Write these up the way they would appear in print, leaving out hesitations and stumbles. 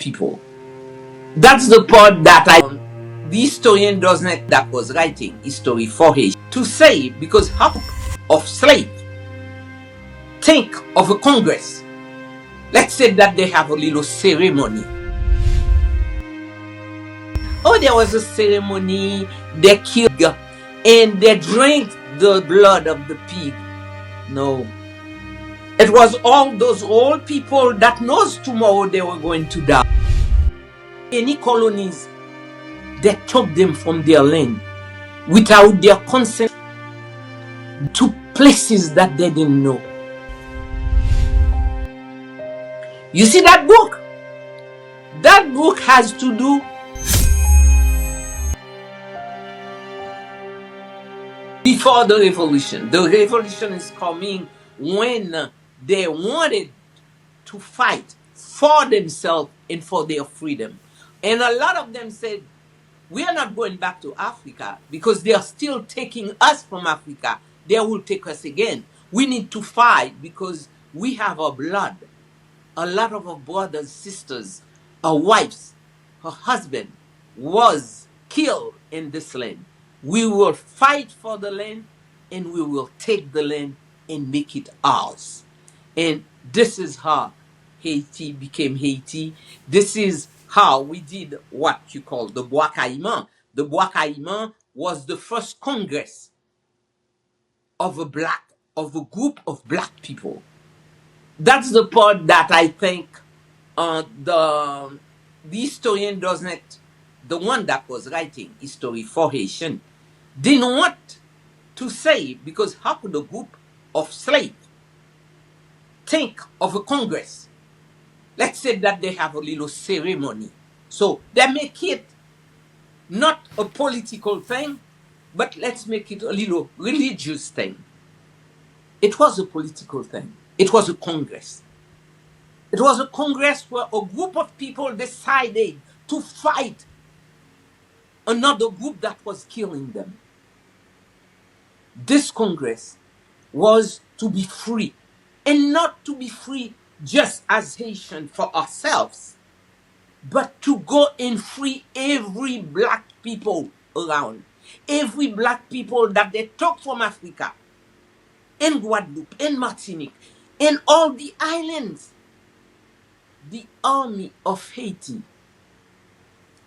people. That's the part that the historian doesn't that was writing history for Haiti to say, because half of slaves think of a congress. Let's say that they have a little ceremony. Oh, there was a ceremony, they killed and they drank the blood of the pig. No. It was all those old people that knows tomorrow they were going to die. Any colonies, they took them from their land without their consent to places that they didn't know. You see that book? That book has to do before the revolution. The revolution is coming when they wanted to fight for themselves and for their freedom. And a lot of them said, we are not going back to Africa because they are still taking us from Africa. They will take us again. We need to fight because we have our blood. A lot of our brothers, sisters, our wives, her husband was killed in this land. We will fight for the land and we will take the land and make it ours. And this is how Haiti became Haiti. This is how we did what you call the Bois Caïman. The Bois Caïman was the first congress of a group of black people. That's the part that I think the historian doesn't, the one that was writing history for Haitian, didn't want to say, because how could a group of slaves think of a congress? Let's say that they have a little ceremony. So they make it not a political thing, but let's make it a little religious thing. It was a political thing. It was a congress. It was a congress where a group of people decided to fight another group that was killing them. This congress was to be free, and not to be free just as Haitian for ourselves, but to go and free every black people around. Every black people that they took from Africa, in Guadeloupe, in Martinique, in all the islands. The army of Haiti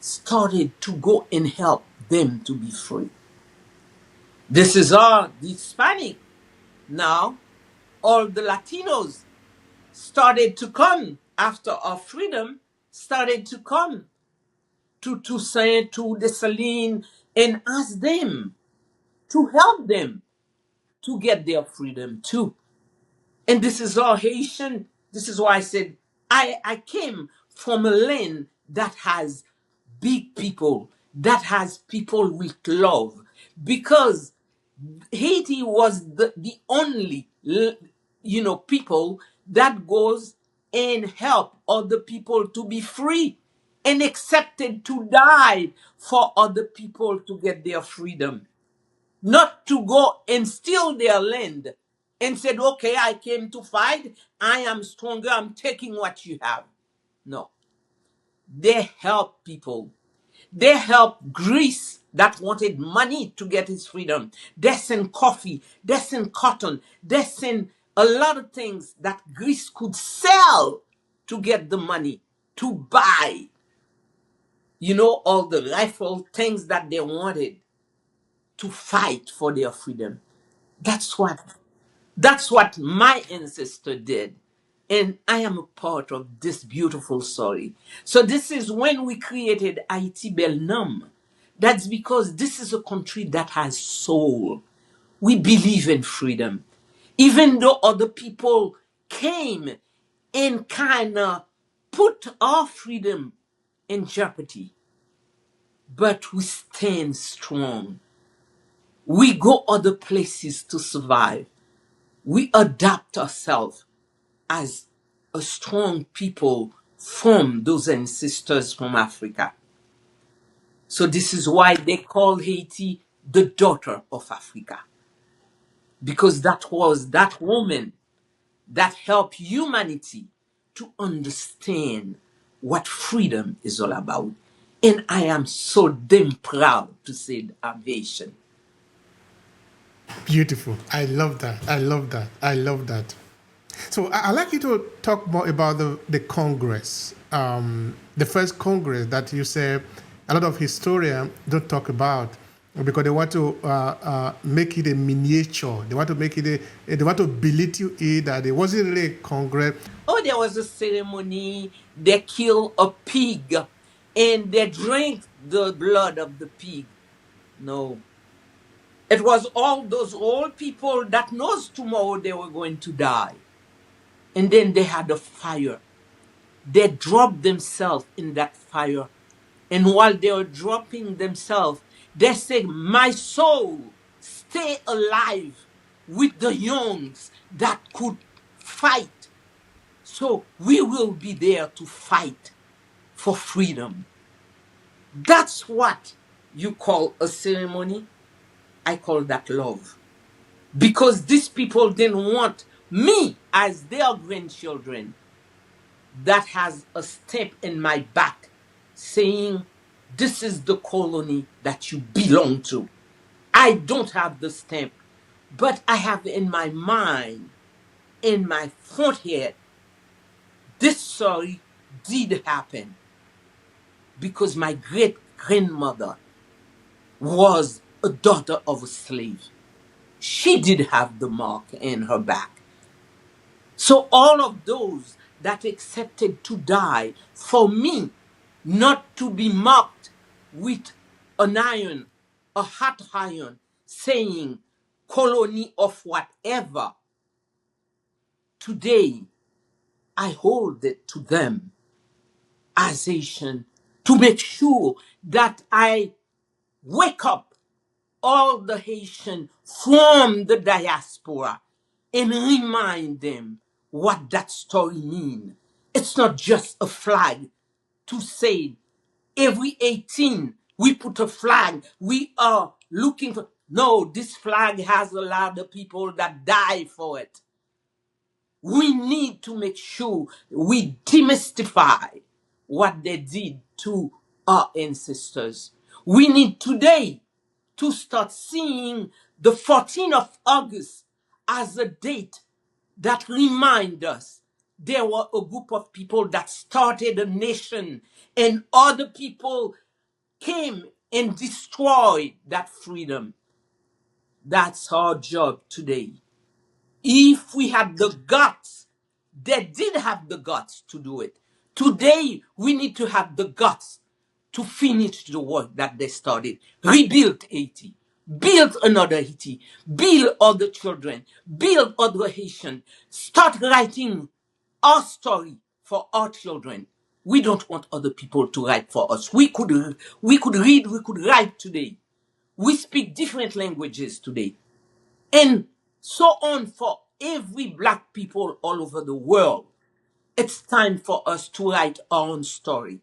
started to go and help them to be free. This is all the Hispanic. Now, all the Latinos started to come after our freedom, started to come to Toussaint, to Dessalines, and ask them to help them to get their freedom too. And this is all Haitian. This is why I said I came from a land that has big people, that has people with love, because Haiti was the only, people that goes and help other people to be free and accepted to die for other people to get their freedom. Not to go and steal their land and said, okay, I came to fight. I am stronger. I'm taking what you have. No. They help people. They help Greece that wanted money to get its freedom. They sent coffee. They sent cotton. They sent a lot of things that Greece could sell to get the money to buy, all the rifle things that they wanted to fight for their freedom. That's what my ancestor did. And I am a part of this beautiful story. So this is when we created Haiti Belnum. That's because this is a country that has soul. We believe in freedom. Even though other people came and kind of put our freedom in jeopardy. But we stand strong. We go other places to survive. We adapt ourselves as a strong people from those ancestors from Africa. So this is why they call Haiti the daughter of Africa. Because that was that woman that helped humanity to understand what freedom is all about. And I am so damn proud to say I'm Haitian. Beautiful. I love that. I love that. I love that. So I'd like you to talk more about the Congress, the first Congress that you say a lot of historians don't talk about because they want to make it a miniature. They want to make it they want to belittle it that it wasn't really a Congress. Oh, there was a ceremony. They killed a pig and they drank the blood of the pig. No. It was all those old people that knows tomorrow they were going to die. And then they had a fire. They dropped themselves in that fire. And while they were dropping themselves, they said, my soul, stay alive with the youngs that could fight. So we will be there to fight for freedom. That's what you call a ceremony. I call that love. Because these people didn't want me as their grandchildren that has a stamp in my back saying, this is the colony that you belong to. I don't have the stamp, but I have in my mind, in my forehead, this story did happen because my great grandmother was a daughter of a slave. She did have the mark in her back. So all of those that accepted to die for me, not to be mocked with an iron, a hot iron, saying colony of whatever, today I hold it to them as Haitian to make sure that I wake up all the Haitian from the diaspora and remind them what that story means. It's not just a flag to say every 18 we put a flag. We are looking for. No, this flag has a lot of people that die for it. We need to make sure we demystify what they did to our ancestors. We need today to start seeing the 14th of August as a date that reminds us there were a group of people that started a nation and other people came and destroyed that freedom. That's our job today. If we had the guts, they did have the guts to do it. Today, we need to have the guts to finish the work that they started. Rebuild Haiti. Build another Haiti. Build other children. Build other Haitian. Start writing our story for our children. We don't want other people to write for us. We could read, we could write today. We speak different languages today. And so on for every black people all over the world. It's time for us to write our own story.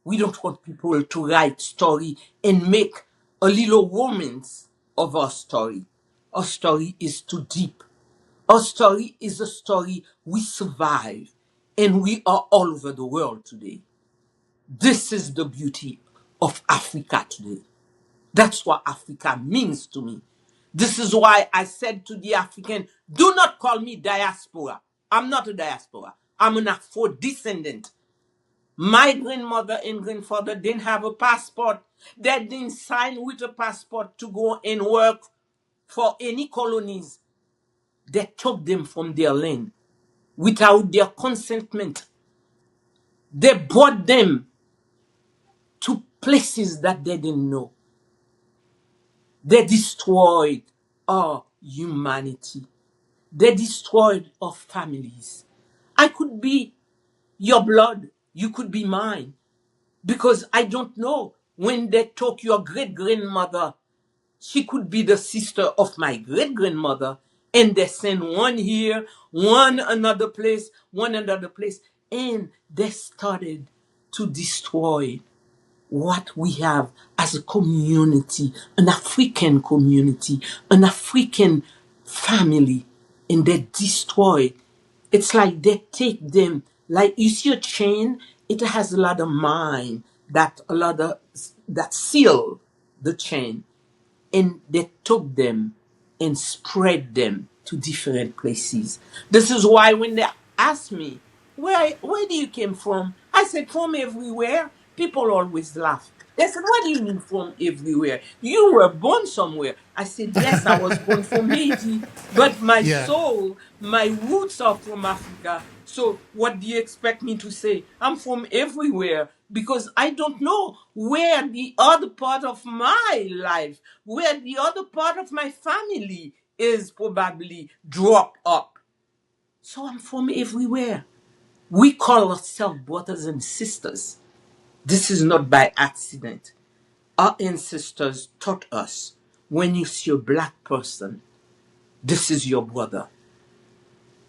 We don't want people to write story and make a little romance of our story. Our story is too deep. Our story is a story we survive, and we are all over the world today. This is the beauty of Africa today. That's what Africa means to me. This is why I said to the African, do not call me diaspora. I'm not a diaspora. I'm an Afro-descendant. My grandmother and grandfather didn't have a passport. They didn't sign with a passport to go and work for any colonies. They took them from their land without their consentment. They brought them to places that they didn't know. They destroyed our humanity. They destroyed our families. I could be your blood. You could be mine. Because I don't know. When they took your great-grandmother, she could be the sister of my great-grandmother. And they send one here, one another place, one another place. And they started to destroy what we have as a community, an African community, an African family, and they destroy. It's like they take them Like you see a chain, it has a lot of mind that a lot of that seal the chain, and they took them and spread them to different places. This is why when they ask me, where do you came from? I said, from everywhere. People always laugh. They said, what do you mean from everywhere? You were born somewhere. I said, yes, I was born from Haiti, but my Yeah. soul, my roots are from Africa. So what do you expect me to say? I'm from everywhere because I don't know where the other part of my life, where the other part of my family is probably drop up. So I'm from everywhere. We call ourselves brothers and sisters. This is not by accident. Our ancestors taught us when you see a black person, this is your brother.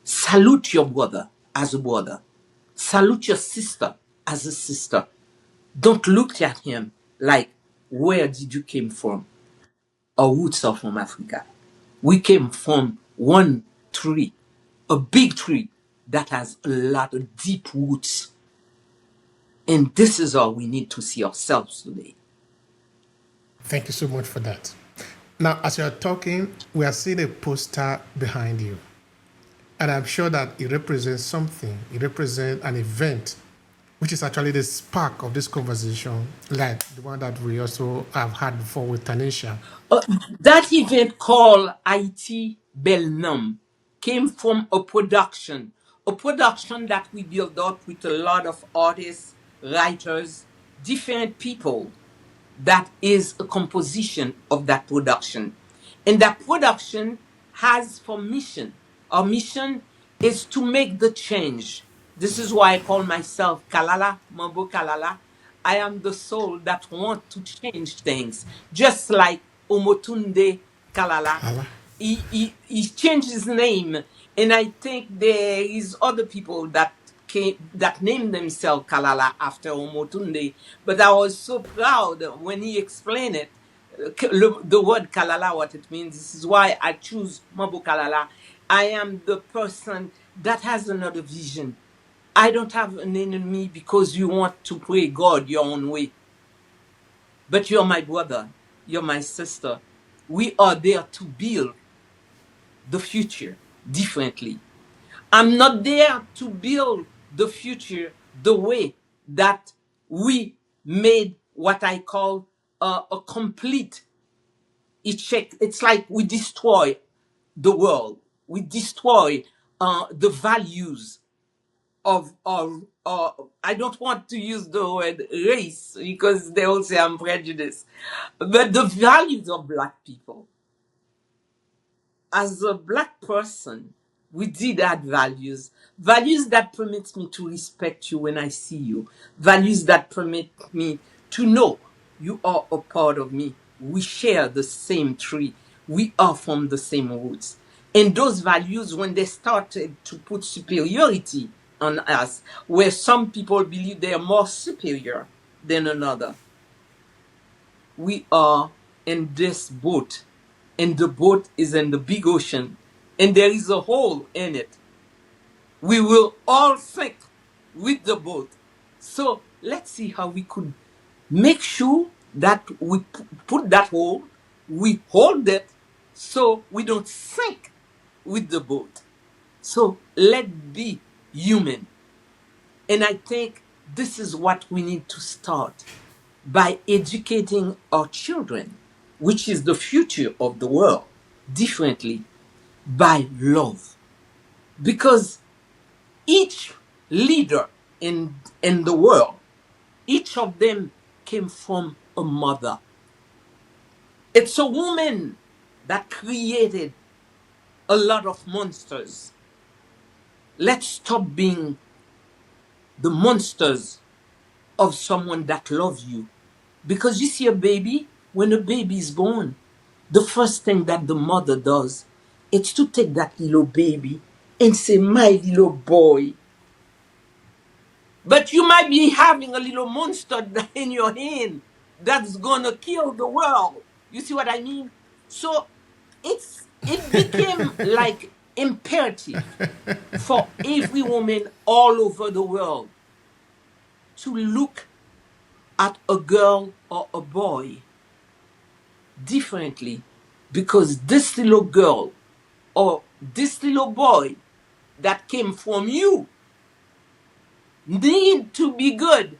Salute your brother as a brother. Salute your sister as a sister. Don't look at him like, where did you came from? Our roots are from Africa. We came from one tree, a big tree that has a lot of deep roots. And this is how we need to see ourselves today. Thank you so much for that. Now, as you're talking, we are seeing a poster behind you. And I'm sure that it represents something. It represents an event, which is actually the spark of this conversation, like the one that we also have had before with Tanisha. Uh, that event called Haiti Belnum came from a production that we built up with a lot of artists, writers, different people. That is a composition of that production. And that production has for mission. Our mission is to make the change. This is why I call myself Kalala, Mambo Kalala. I am the soul that want to change things. Just like Omotunde Kalala. Allah. He changed his name, and I think there is other people that named themselves Kalala after Omotunde. But I was so proud when he explained it, the word Kalala, what it means. This is why I choose Mabu Kalala. I am the person that has another vision. I don't have an enemy because you want to pray God your own way. But you're my brother, you're my sister. We are there to build the future differently. I'm not there to build the future the way that we made what I call a complete. It's like we destroy the world. We destroy the values of our. I don't want to use the word race because they all say I'm prejudiced, but the values of Black people. As a Black person, we did add values. Values that permit me to respect you when I see you. Values that permit me to know you are a part of me. We share the same tree. We are from the same roots. And those values, when they started to put superiority on us, where some people believe they are more superior than another, we are in this boat, and the boat is in the big ocean, and there is a hole in it. We will all sink with the boat. So let's see how we could make sure that we put that hole, we hold it so we don't sink with the boat. So let's be human. And I think this is what we need to start by educating our children, which is the future of the world, differently by love. Because each leader in the world, each of them came from a mother. It's a woman that created a lot of monsters. Let's stop being the monsters of someone that loves you. Because you see a baby, when a baby is born, the first thing that the mother does is to take that little baby and say, my little boy. But you might be having a little monster in your hand that's gonna kill the world. You see what I mean? So it became like imperative for every woman all over the world to look at a girl or a boy differently, because this little girl or this little boy that came from you need to be good,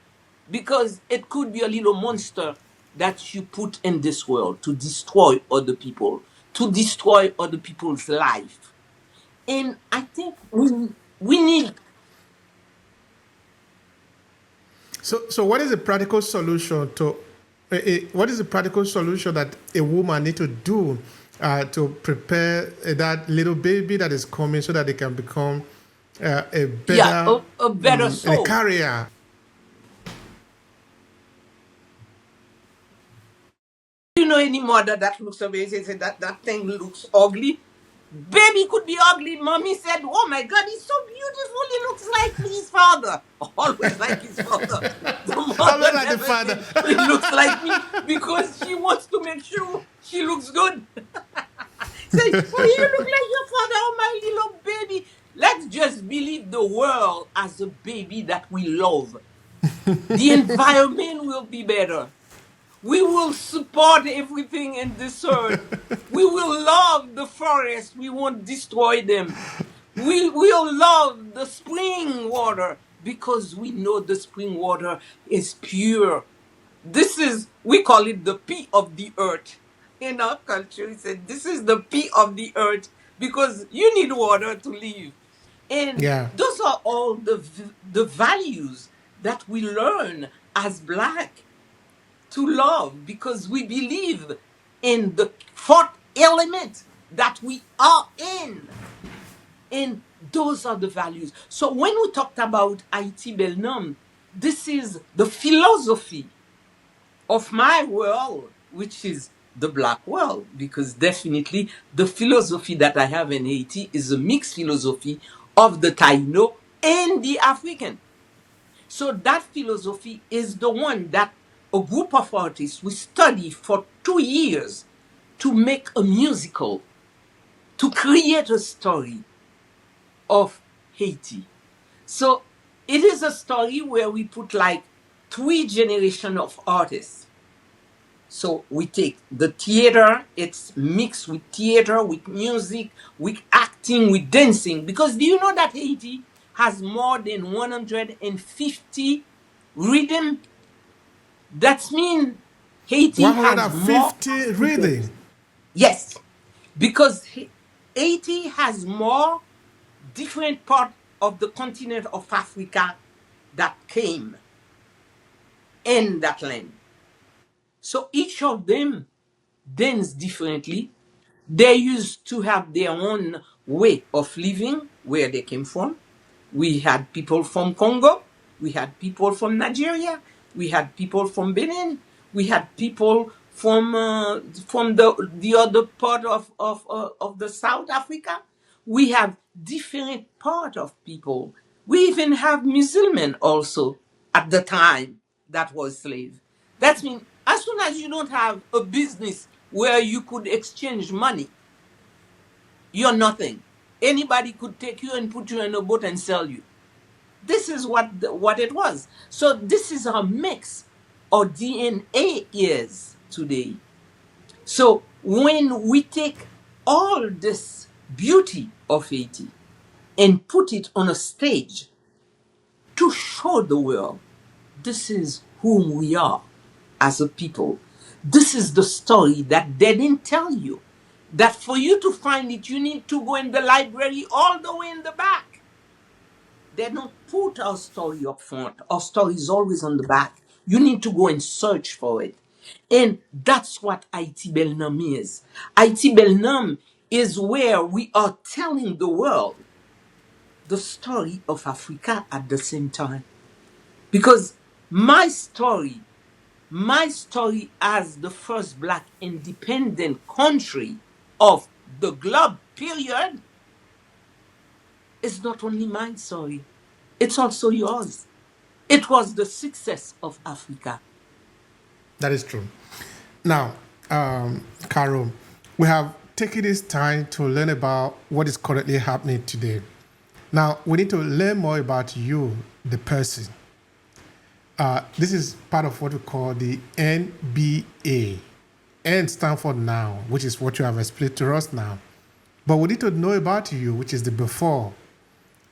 because it could be a little monster that you put in this world to destroy other people, to destroy other people's life. And I think we need. So what is the practical solution to? What is the practical solution that a woman need to do to prepare that little baby that is coming so that they can become a Yeah, better a better a soul. carrier? You know any mother that looks amazing say that thing looks ugly? Baby could be ugly. Mommy said, "Oh my God, he's so beautiful. He looks like his father." Always like his father. The I'm not mother like the never father. said he looks like me, because she wants to make sure she looks good. Say, "Oh, you look like your father, oh my little baby." Let's just believe the world as a baby that we love. The environment will be better. We will support everything in this earth. We will love the forest. We won't destroy them. We will love the spring water, because we know the spring water is pure. This is, we call it the pee of the earth. In our culture, we said this is the pee of the earth, because you need water to live. And Yeah. those are all the values that we learn as Black to love, because we believe in the fourth element that we are in. And those are the values. So when we talked about Haiti Belnum, this is the philosophy of my world, which is the Black world, because definitely the philosophy that I have in Haiti is a mixed philosophy of the Taino and the African. So that philosophy is the one that a group of artists we study for 2 years to make a musical, to create a story of Haiti. So it is a story where we put like 3 generations of artists. So we take the theater, it's mixed with theater, with music, with acting, with dancing. Because do you know that Haiti has more than 150 rhythm? That means Haiti has more 150 Africans. reading. Yes, because Haiti has more different part of the continent of Africa that came in that land. So each of them dance differently. They used to have their own way of living where they came from. We had people from Congo. We had people from Nigeria. We had people from Benin. We had people from the other part of the South Africa. We have different part of people. We even have Muslim also at the time that was slave. That means as soon as you don't have a business where you could exchange money, you're nothing. Anybody could take you and put you in a boat and sell you. This is what it was. So this is our mix. Our DNA is today. So when we take all this beauty of Haiti and put it on a stage to show the world this is whom we are as a people. This is the story that they didn't tell you. That for you to find it, you need to go in the library all the way in the back. They don't put our story up front. Our story is always on the back. You need to go and search for it. And that's what IT Belnam is. IT Belnam is where we are telling the world the story of Africa at the same time. Because my story as the first Black independent country of the globe, period, is not only my story, it's also yours. It was the success of Africa. That is true. Now, Carol, we have taking this time to learn about what is currently happening today. Now, we need to learn more about you, the person. This is part of what we call the NBA. N stands for now, which is what you have explained to us now. But we need to know about you, which is the before.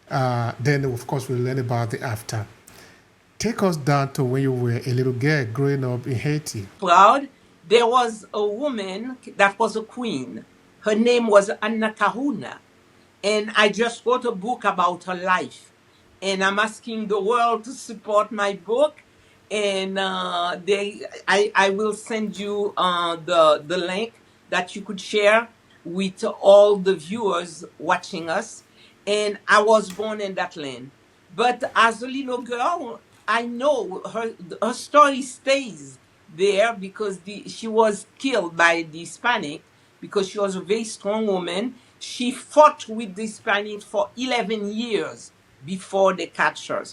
Then, of course, we'll learn about the after. Take us down to when you were a little girl growing up in Haiti. Proud, there was a woman that was a queen. Her name was Anna Kahuna. And I just wrote a book about her life. And I'm asking the world to support my book. And I will send you the link that you could share with all the viewers watching us. And I was born in that land. But as a little girl, I know her story stays there because she was killed by the Hispanic because she was a very strong woman. She fought with the Spanish for 11 years before they catch her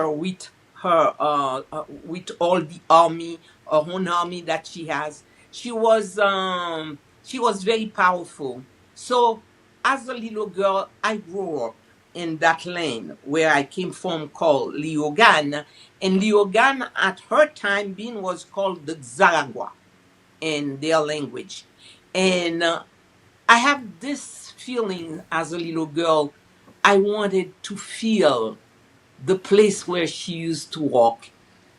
with with all the army, her own army that she has. She was very powerful. So as a little girl, I grew up in that land where I came from called Liogan. And Liogan at her time being was called the Zaragua in their language. And I have this feeling as a little girl. I wanted to feel the place where she used to walk.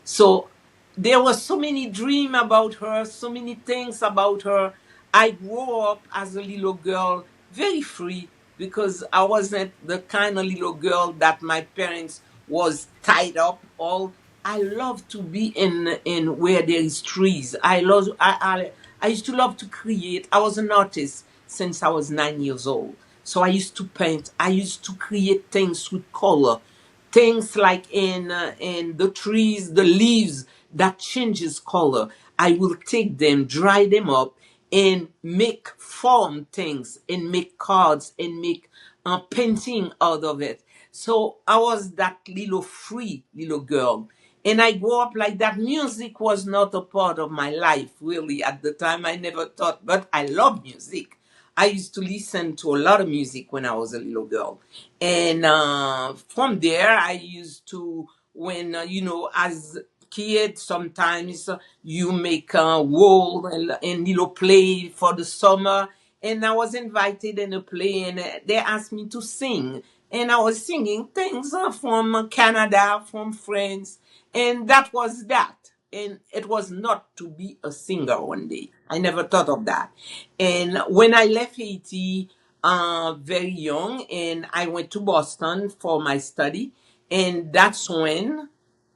So there were so many dreams about her, so many things about her. I grew up as a little girl very free because I wasn't the kind of little girl that my parents was tied up all. I love to be in where there is trees. I used to love to create. I was an artist since I was 9 years old. So I used to paint. I used to create things with color, things like in the trees, the leaves that changes color. I will take them, dry them up, and make form things, and make cards, and make painting out of it. So I was that little free little girl. And I grew up like that. Music was not a part of my life, really. At the time, I never thought, but I love music. I used to listen to a lot of music when I was a little girl. And from there, I used to, when, as kids, sometimes you make a role and little play for the summer. And I was invited in a play and they asked me to sing. And I was singing things from Canada, from France. And that was that. And it was not to be a singer one day. I never thought of that. And when I left Haiti, very young, and I went to Boston for my study, and that's when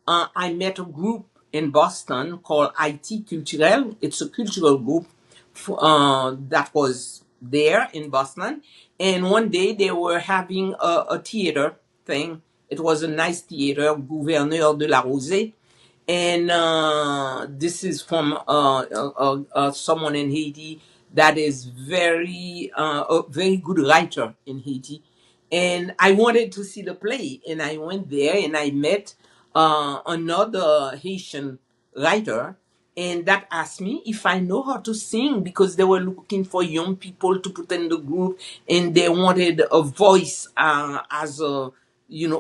I met a group in Boston called IT Culturel. It's a cultural group that was there in Boston. And one day they were having a theater thing. It was a nice theater, Gouverneur de la Rosée. And this is from someone in Haiti that is a very good writer in Haiti. And I wanted to see the play, and I went there and I met another Haitian writer, and that asked me if I know how to sing because they were looking for young people to put in the group, and they wanted a voice as a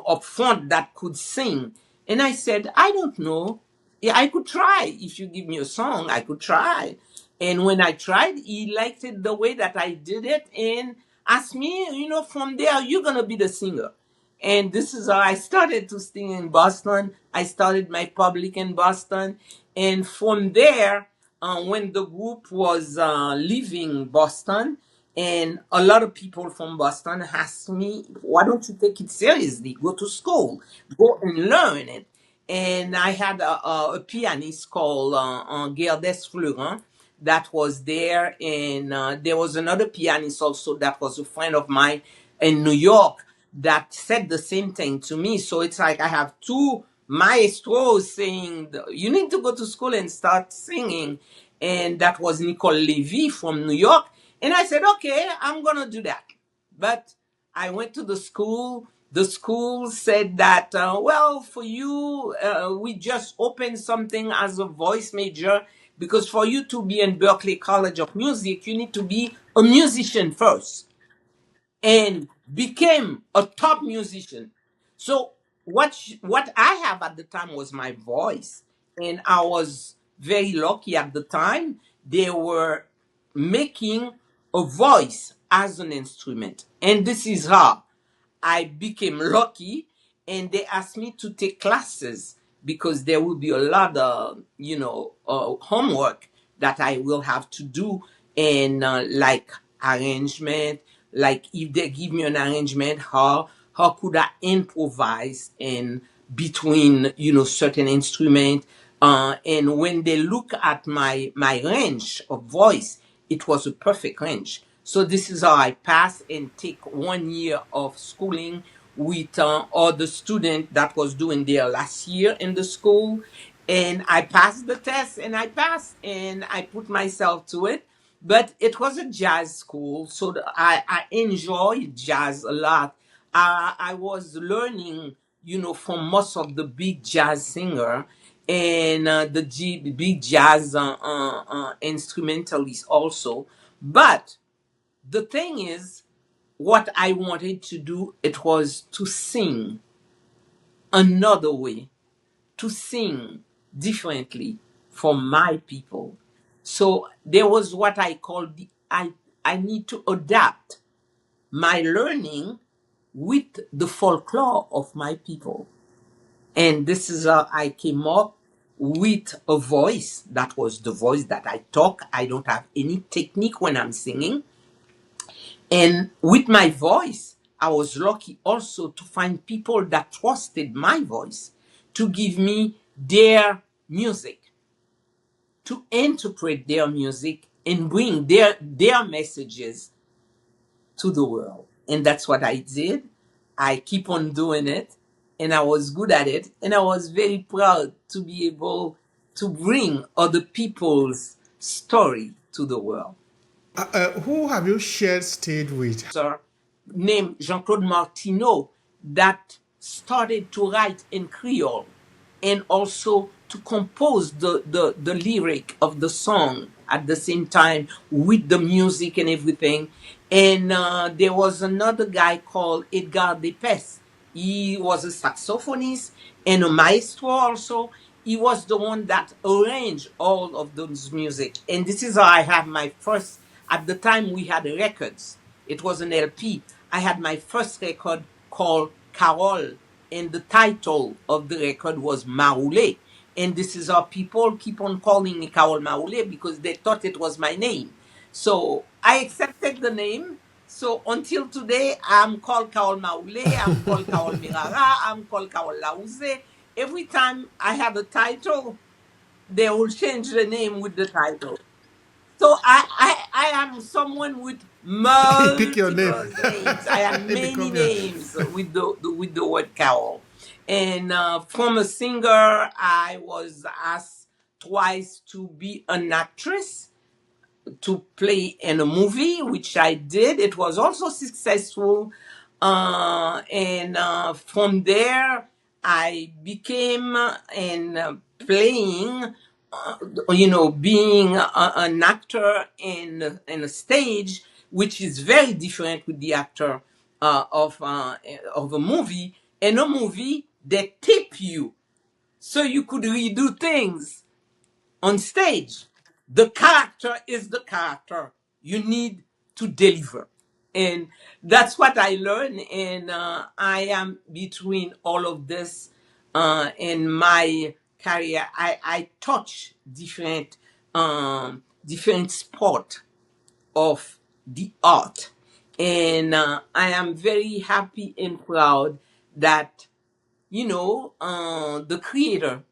up front that could sing. And I said, I don't know. Yeah, I could try. If you give me a song, I could try. And when I tried, he liked it the way that I did it and asked me, from there, you're going to be the singer. And this is how I started to sing in Boston. I started my public in Boston. And from there, when the group was leaving Boston, and a lot of people from Boston asked me, why don't you take it seriously? Go to school, go and learn it. And I had a pianist called Gerdes Florent that was there. And there was another pianist also that was a friend of mine in New York that said the same thing to me. So it's like I have two maestros saying, you need to go to school and start singing. And that was Nicole Levy from New York. And I said, okay, I'm going to do that. But I went to the school. The school said that, well, for you, we just opened something as a voice major because for you to be in Berklee College of Music, you need to be a musician first and became a top musician. So what I have at the time was my voice, and I was very lucky at the time. They were making a voice as an instrument, and this is how I became lucky, and they asked me to take classes because there will be a lot of, homework that I will have to do, and like arrangement, like if they give me an arrangement, how could I improvise in between, certain instrument, and when they look at my range of voice, it was a perfect range. So this is how I pass and take 1 year of schooling with all the student that was doing their last year in the school. And I passed the test and I passed and I put myself to it. But it was a jazz school, so I enjoyed jazz a lot. I was learning, from most of the big jazz singer and big jazz instrumentalists also. But the thing is, what I wanted to do, it was to sing another way, to sing differently for my people. So there was what I call I need to adapt my learning with the folklore of my people. And this is how I came up with a voice that was the voice that I talk. I don't have any technique when I'm singing. And with my voice, I was lucky also to find people that trusted my voice to give me their music, to interpret their music and bring their messages to the world. And that's what I did. I keep on doing it, and I was good at it, and I was very proud to be able to bring other people's story to the world. Who have you shared stage with? Sir named Jean-Claude Martineau that started to write in Creole and also to compose the lyric of the song at the same time with the music and everything. And there was another guy called Edgar Depes. He was a saxophonist and a maestro also. He was the one that arranged all of those music. And this is how I have my first, at the time we had records. It was an LP. I had my first record called Carole, and the title of the record was Mawoule. And this is how people keep on calling me Carole Mawoule because they thought it was my name. So I accepted the name. So until today, I'm called Carole Mawoule, I'm called Carole Mirara, I'm called Carole Lauze. Every time I have a title, they will change the name with the title. So I am someone with You pick your name. multiple names. I have It many become your. names with the word Carol. And from a singer, I was asked twice to be an actress to play in a movie, which I did. It was also successful. And from there, I became and playing, being an actor in a stage, which is very different with the actor of a movie. In a movie, they tip you so you could redo things on stage. The character is the character. You need to deliver. And that's what I learned. And I am between all of this in my career. I touch different sport of the art. And I am very happy and proud that, the creator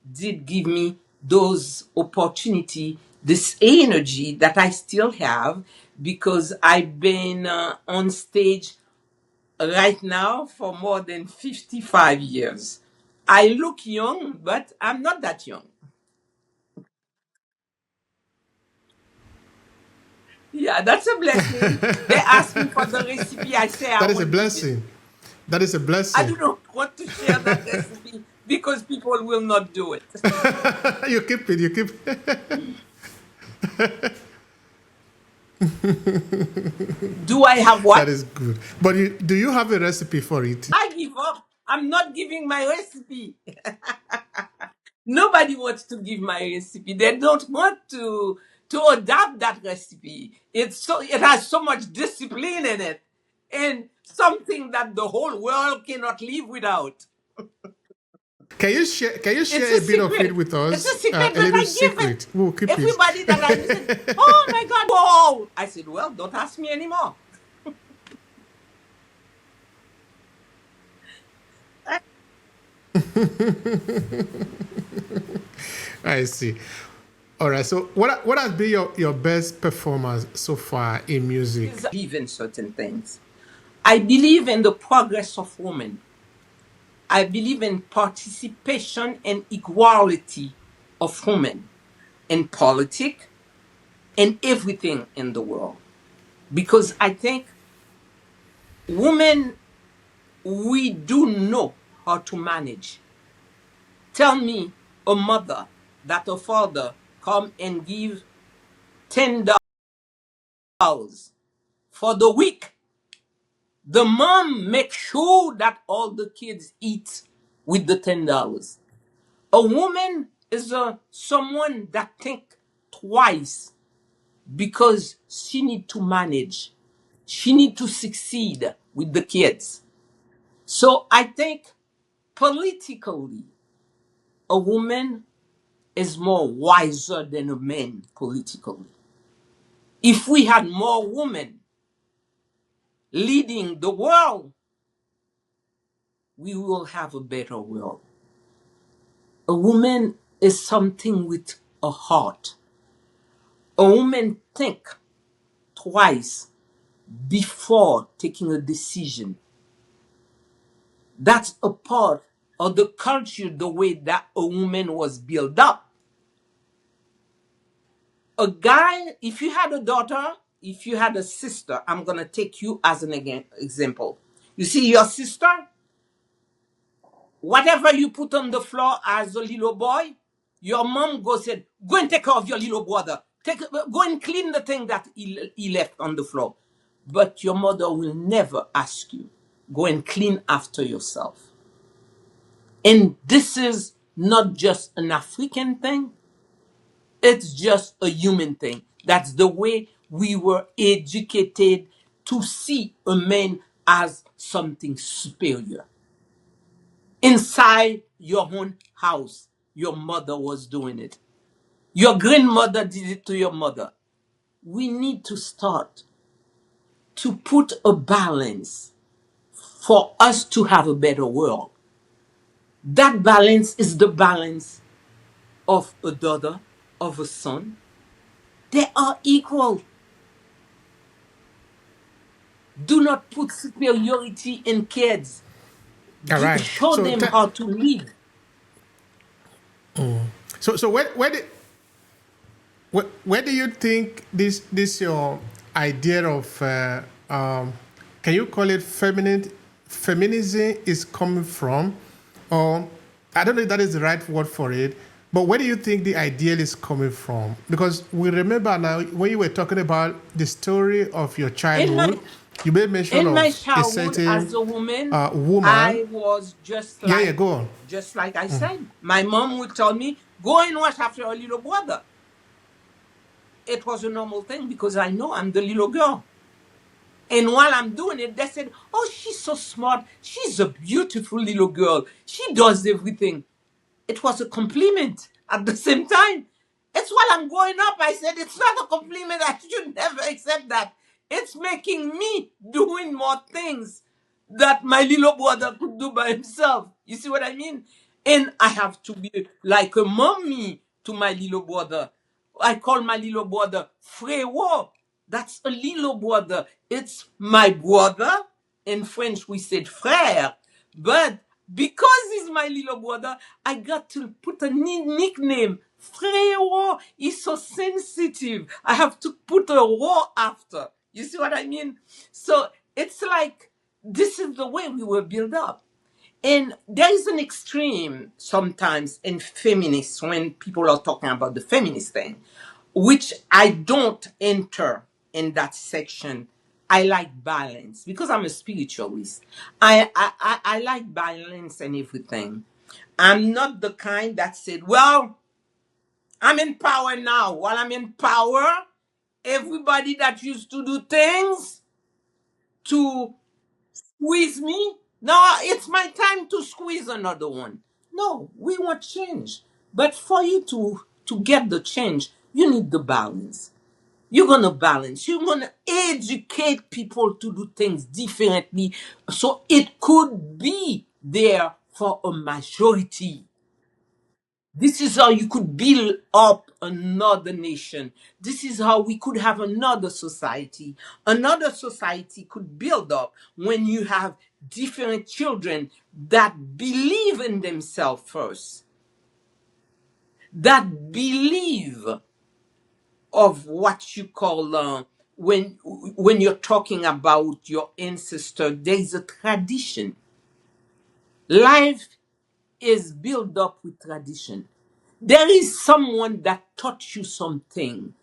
did give me those opportunity, this energy that I still have because I've been on stage right now for more than 55 years. I look young, but I'm not that young. Yeah, that's a blessing. They asked me for the recipe. I say I That is a won't give it. blessing. That is a I blessing. do not want to share that recipe because people will not do it. You keep it. You keep. Do I have That what? is good. But do you have a recipe for it? I give up. I'm not giving my recipe. Nobody wants to give my recipe. They don't want to adapt that recipe. It has so much discipline in it, and something that the whole world cannot live without. Can you It's share a a bit of it secret. with It's a us? secret, A but little I give it. secret. We'll keep it. Everybody that I knew said, "Oh my God, whoa!" I said, "Well, don't ask me anymore." I see. All right. So what has been your best performance so far in music? I believe in certain things. I believe in the progress of women. I believe in participation and equality of women in politics and everything in the world. Because I think women, we do know how to manage. Tell me a mother that a father come and give $10 for the week. The mom makes sure that all the kids eat with the $10. A woman is someone that think twice because she need to manage. She need to succeed with the kids. So I think politically, a woman is more wiser than a man politically. If we had more women leading the world, we will have a better world. A woman is something with a heart. A woman think twice before taking a decision. That's a part of the culture, the way that a woman was built up. A guy, if you had a daughter, if you had a sister, I'm going to take you as an example. You see your sister, whatever you put on the floor as a little boy, your mom goes said, go and take care of your little brother. Go and clean the thing that he left on the floor. But your mother will never ask you, go and clean after yourself. And this is not just an African thing, it's just a human thing. That's the way we were educated to see a man as something superior. Inside your own house, your mother was doing it. Your grandmother did it to your mother. We need to start to put a balance for us to have a better world. That balance is the balance of a daughter, of a son. They are equal. Do not put superiority in kids. All right. Show So them how to live. so where do you think this your idea of can you call it feminism is coming from, or I don't know if that is the right word for it, but where do you think the ideal is coming from? Because we remember now when you were talking about the story of your In my childhood, you made mention in my of a childhood as certain a woman, woman. I was Yeah, yeah, go on. just like I said. My mom would tell me, go and watch after your little brother. It was a normal thing because I know I'm the little girl. And while I'm doing it, they said, oh, she's so smart. She's a beautiful little girl. She does everything. It was a compliment at the same time. It's while I'm growing up, I said, it's not a compliment. I should never accept that. It's making me doing more things that my little brother could do by himself. You see what I mean? And I have to be like a mommy to my little brother. I call my little brother frérot. That's a little brother. It's my brother. In French, we said frère. But because he's my little brother, I got to put a nickname. Frérot. He's so sensitive. I have to put a ro after. You see what I mean? So it's like this is the way we were built up. And there is an extreme sometimes in feminists when people are talking about the feminist thing, which I don't enter in that section. I like balance because I'm a spiritualist. I like balance and everything. I'm not the kind that said, well, I'm in power now. While I'm in power, everybody that used to do things to squeeze me, now it's my time to squeeze another one. No, we want change. But for you to get the change, you need the balance. You're going to balance. You're going to educate people to do things differently so it could be there for a majority. This is how you could build up another nation. This is how we could have another society. Another society could build up when you have different children that believe in themselves first, that believe of what you call when you're talking about your ancestor, there is a tradition. Life is built up with tradition. There is someone that taught you something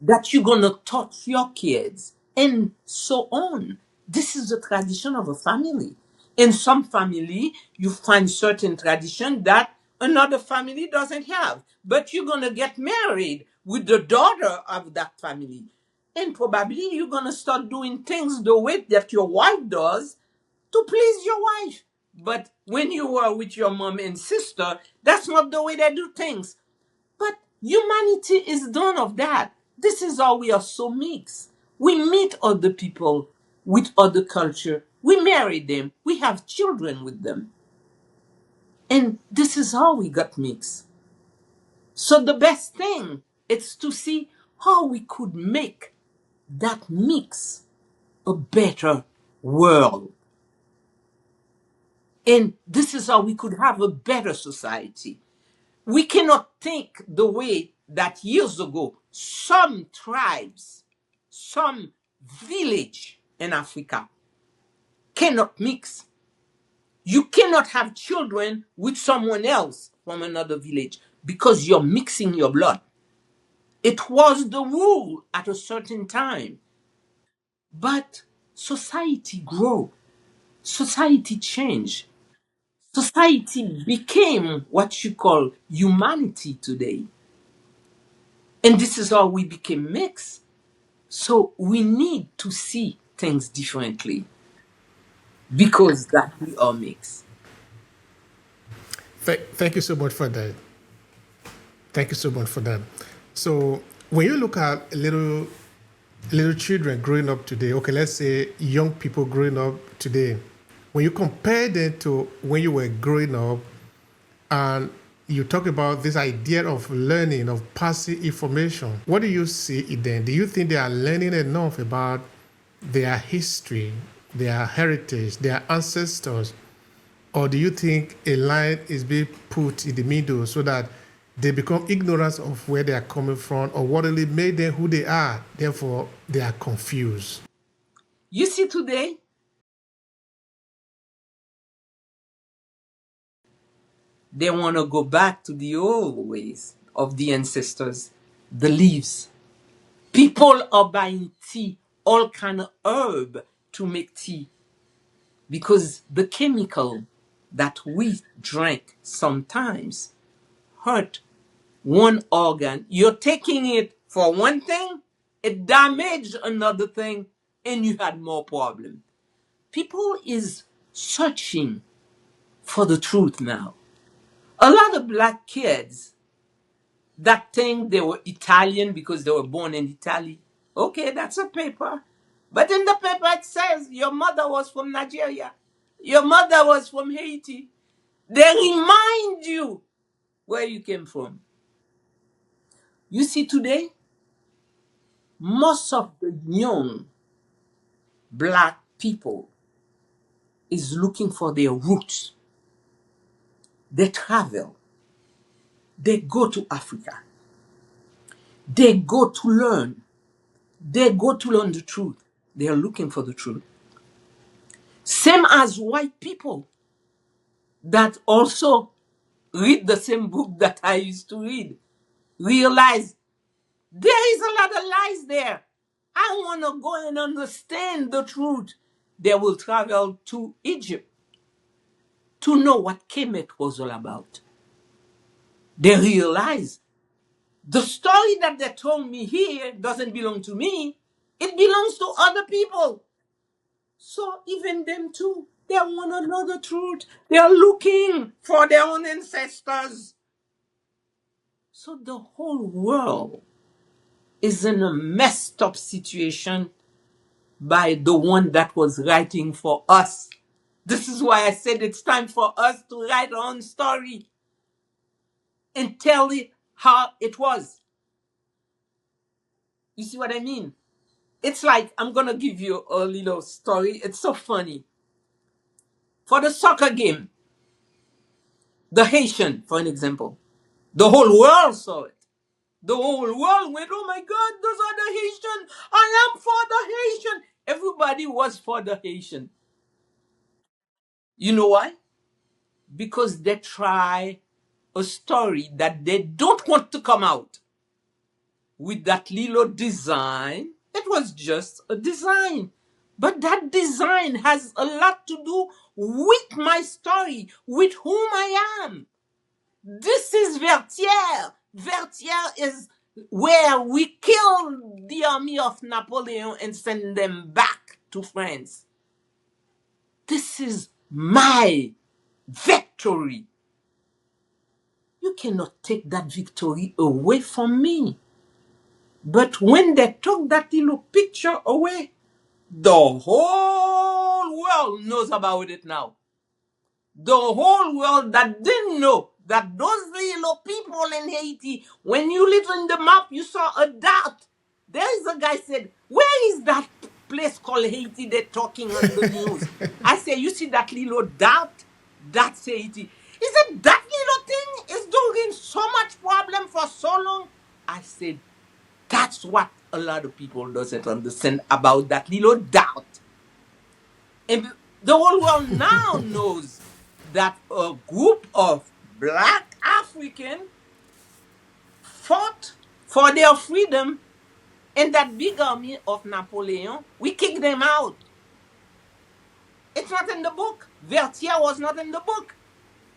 that you're going to teach your kids, and so on. This is the tradition of a family. In some family, you find certain tradition that another family doesn't have, but you're going to get married with the daughter of that family. And probably you're going to start doing things the way that your wife does to please your wife. But when you were with your mom and sister, that's not the way they do things. But humanity is done of that. This is how we are so mixed. We meet other people with other culture. We marry them. We have children with them. And this is how we got mixed. So the best thing is to see how we could make that mix a better world. And this is how we could have a better society. We cannot think the way that years ago some tribes, some village in Africa cannot mix. You cannot have children with someone else from another village because you're mixing your blood. It was the rule at a certain time. But society grew. Society changed. Society became what you call humanity today. And this is how we became mixed. So we need to see things differently because that we are mixed. Thank you so much for that. Thank you so much for that. So when you look at little children growing up today, okay, let's say young people growing up today, when you compare them to when you were growing up, and you talk about this idea of learning, of passing information, what do you see in them? Do you think they are learning enough about their history, their heritage, their ancestors? Or do you think a line is being put in the middle so that they become ignorant of where they are coming from or what really made them who they are? Therefore, they are confused. You see, today, they want to go back to the old ways of the ancestors, the leaves. People are buying tea, all kind of herb to make tea because the chemical that we drink sometimes hurt one organ. You're taking it for one thing, it damaged another thing, and you had more problem. People is searching for the truth now. A lot of black kids that think they were Italian because they were born in Italy. Okay, that's a paper. But in the paper it says your mother was from Nigeria. Your mother was from Haiti. They remind you where you came from. You see, today, most of the young black people is looking for their roots. They travel. They go to Africa. They go to learn. They go to learn the truth. They are looking for the truth. Same as white people that also read the same book that I used to read. Realize there is a lot of lies there. I want to go and understand the truth. They will travel to Egypt to know what Kemet was all about. They realize the story that they told me here doesn't belong to me. It belongs to other people. So even them too, they want to know the truth. They are looking for their own ancestors. So the whole world is in a messed up situation by the one that was writing for us. This is why I said it's time for us to write our own story and tell it how it was. You see what I mean? It's like, I'm going to give you a little story. It's so funny. For the soccer game, the Haitian, for an example, the whole world saw it. The whole world went, oh my God, those are the Haitian. I am for the Haitian. Everybody was for the Haitian. You know why? Because they try a story that they don't want to come out with that little design. It was just a design. But that design has a lot to do with my story, with whom I am. This is Vertières. Vertières is where we killed the army of Napoleon and send them back to France. This is my victory. You cannot take that victory away from me. But when they took that little picture away, the whole world knows about it now. The whole world that didn't know that those little people in Haiti, when you look in the map, you saw a dot. There is a guy said, where is that place called Haiti they're talking on the news? I say, you see that little dot? That's Haiti. He said, that little thing is doing so much problem for so long. I said, that's what a lot of people doesn't understand about that little dot. And the whole world now knows that a group of black Africans fought for their freedom in that big army of Napoleon. We kicked them out. It's not in the book. Vertières was not in the book.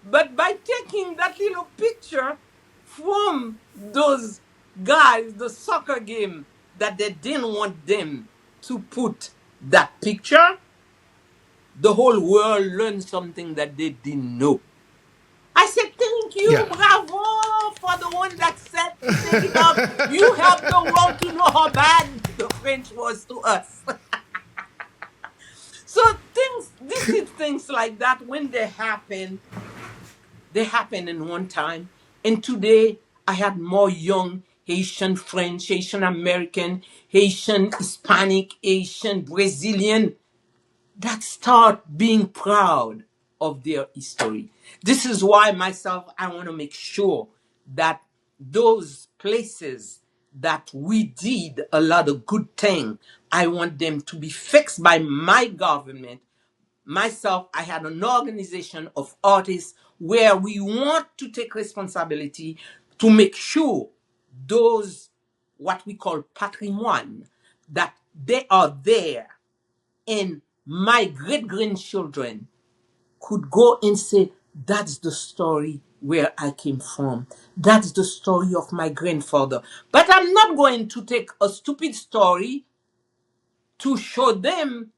But by taking that little picture from those guys, the soccer game, that they didn't want them to put that picture, the whole world learned something that they didn't know. I said, thank you, Yeah. bravo, for the one that said to take it up. You helped the world to know how bad the French was to us. So this is things like that when they happen in one time. And today, I had more young Haitian French, Haitian American, Haitian Hispanic, Haitian Brazilian that start being proud of their history. This is why myself, I want to make sure that those places that we did a lot of good things, I want them to be fixed by my government. Myself, I had an organization of artists where we want to take responsibility to make sure those, what we call patrimoine, that they are there and my great grandchildren could go and say, that's the story where I came from. That's the story of my grandfather. But I'm not going to take a stupid story to show them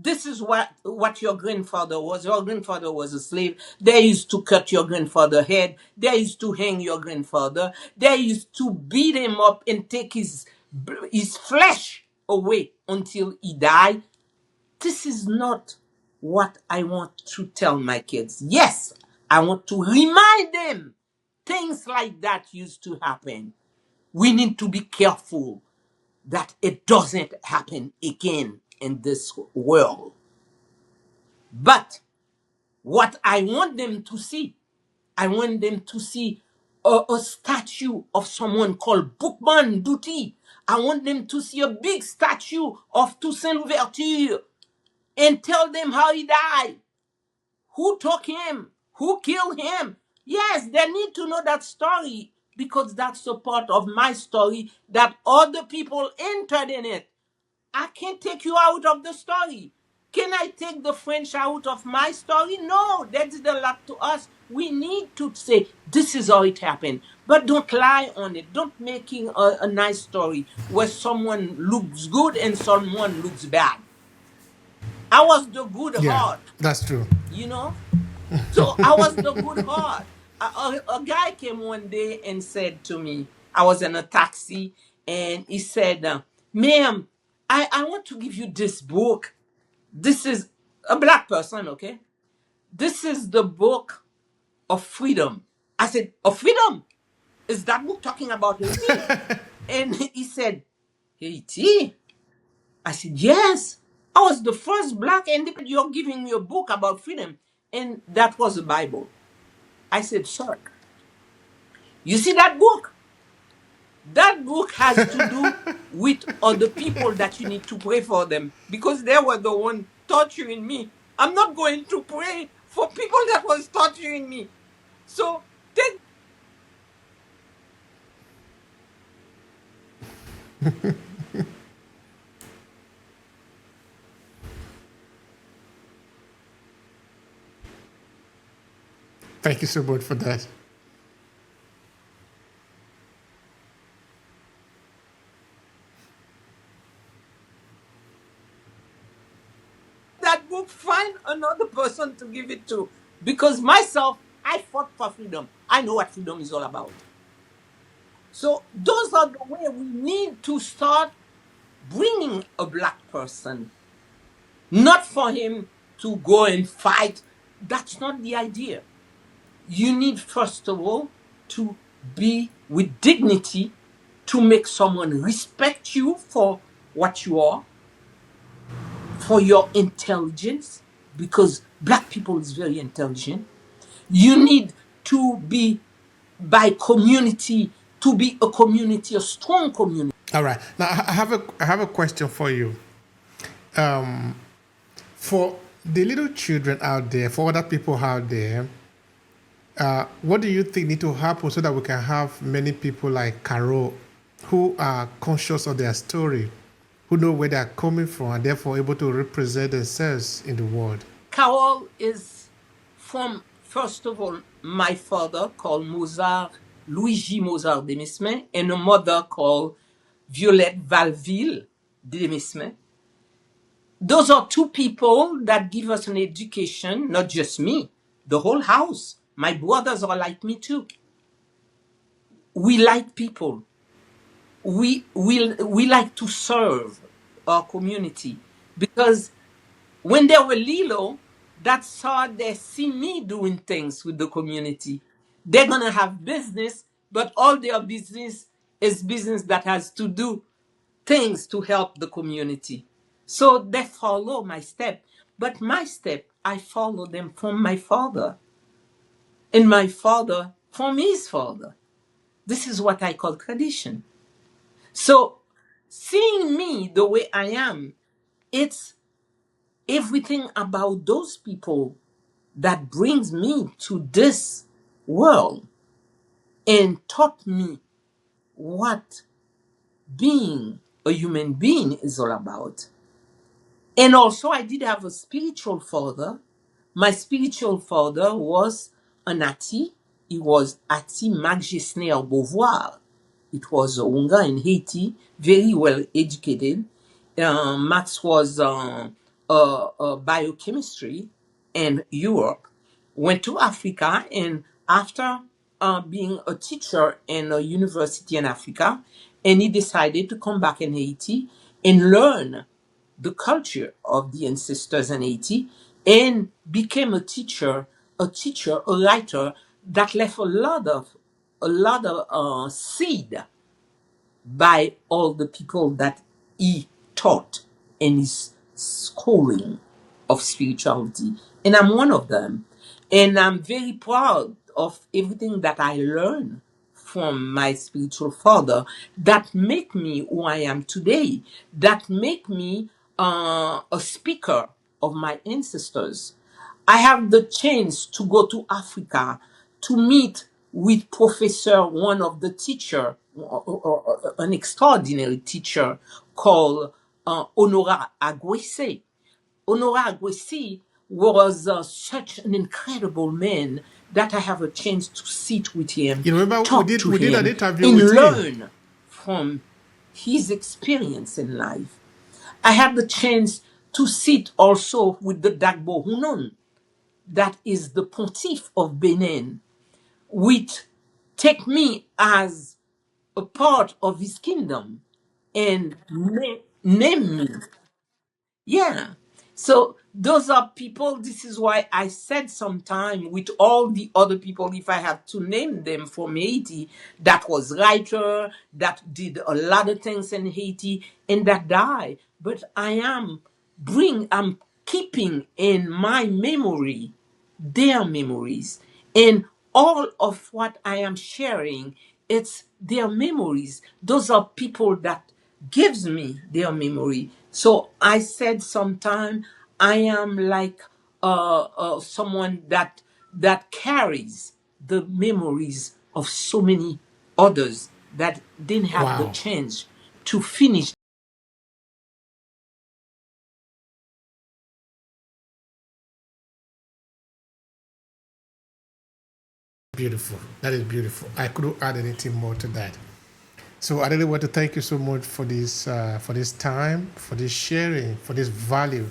this is what your grandfather was. Your grandfather was a slave. They used to cut your grandfather's head. They used to hang your grandfather. They used to beat him up and take his flesh away until he died. This is not what I want to tell my kids. Yes, I want to remind them things like that used to happen. We need to be careful that it doesn't happen again in this world. But what I want them to see, I want them to see a statue of someone called Boukman Douti. I want them to see a big statue of Toussaint Louverture and tell them how he died. Who took him? Who killed him? Yes, they need to know that story because that's a part of my story that other people entered in it. I can't take you out of the story. Can I take the French out of my story? No, that did a lot to us. We need to say, this is how it happened. But don't lie on it. Don't making a nice story where someone looks good and someone looks bad. I was the good Yeah, heart, that's true. you know? So I was the good heart. A guy came one day and said to me, I was in a taxi, and he said, ma'am, I want to give you this book. This is a black person, okay? This is the book of freedom. I said, of freedom? Is that book talking about Haiti? And he said, Haiti? I said, yes. I was the first black independent. You're giving me a book about freedom. And that was the Bible. I said, sir, you see that book? That book has to do with other people that you need to pray for them because they were the one torturing me. I'm not going to pray for people that was torturing me. So take. Thank you so much for that. That book, find another person to give it to. Because myself, I fought for freedom. I know what freedom is all about. So those are the way we need to start bringing a black person, not for him to go and fight. That's not the idea. You need, first of all, to be with dignity, to make someone respect you for what you are, for your intelligence, because black people is very intelligent. You need to be by community, to be a community, a strong community. All right. Now I have a question for you. For the little children out there, for other people out there, what do you think need to happen so that we can have many people like Carole who are conscious of their story, who know where they are coming from, and therefore able to represent themselves in the world? Carole is from, first of all, my father called Mozart, Luigi Mozart Demesmin, and a mother called Violette Valville Demesmin. Those are two people that give us an education, not just me, the whole house. My brothers are like me too. We like people. We like to serve our community because when they were little, that's how they see me doing things with the community. They're gonna have business, but all their business is business that has to do things to help the community. So they follow my step. But my step, I follow them from my father. And my father from his father. This is what I call tradition. So seeing me the way I am, it's everything about those people that brings me to this world and taught me what being a human being is all about. And also, I did have a spiritual father. My spiritual father was an Ati. He was Ati Majesner Beauvoir. It was a Wunga in Haiti, very well educated. Max was biochemistry in Europe, went to Africa, and after being a teacher in a university in Africa, and he decided to come back in Haiti and learn the culture of the ancestors in Haiti and became a writer that left a lot of seed by all the people that he taught in his schooling of spirituality. And I'm one of them. And I'm very proud of everything that I learned from my spiritual father that make me who I am today, that make me a speaker of my ancestors. I have the chance to go to Africa to meet with Professor, one of the teacher, an extraordinary teacher called Honora Agwese. Honora Agwese was such an incredible man that I have a chance to sit with him, You remember talk to we did an him, interview and with him. learn from his experience in life. I had the chance to sit also with the Dagbo Hunon, that is the pontiff of Benin, which take me as a part of his kingdom and name me. Yeah. So those are people. This is why I said sometime with all the other people, if I have to name them from Haiti, that was writer, that did a lot of things in Haiti, and that died. But I'm keeping in my memory their memories, and all of what I am sharing, it's their memories. Those are people that gives me their memory. So I said sometime I am like someone that carries the memories of so many others that didn't have the Wow. chance to finish. Beautiful. That is beautiful. I couldn't add anything more to that. So I really want to thank you so much for this time, for this sharing, for this value.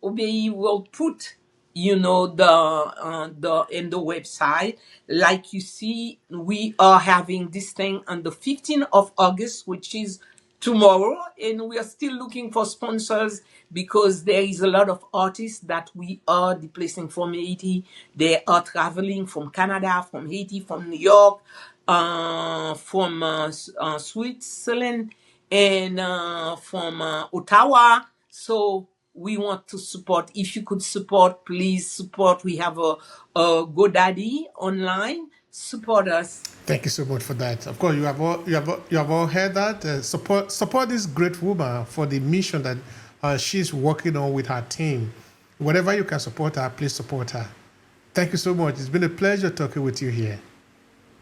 Obehi will put, the in the website. Like you see, we are having this thing on the 15th of August, which is tomorrow, and we are still looking for sponsors because there is a lot of artists that we are displacing from Haiti. They are traveling from Canada, from Haiti, from New York, from Switzerland, and from Ottawa. So we want to support. If you could support, please support. We have a GoDaddy online. Support us. Thank you so much for that. Of course, you have all heard that. Support this great woman for the mission that she's working on with her team. Whatever you can support her, please support her. Thank you so much. It's been a pleasure talking with you here.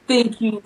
Thank you.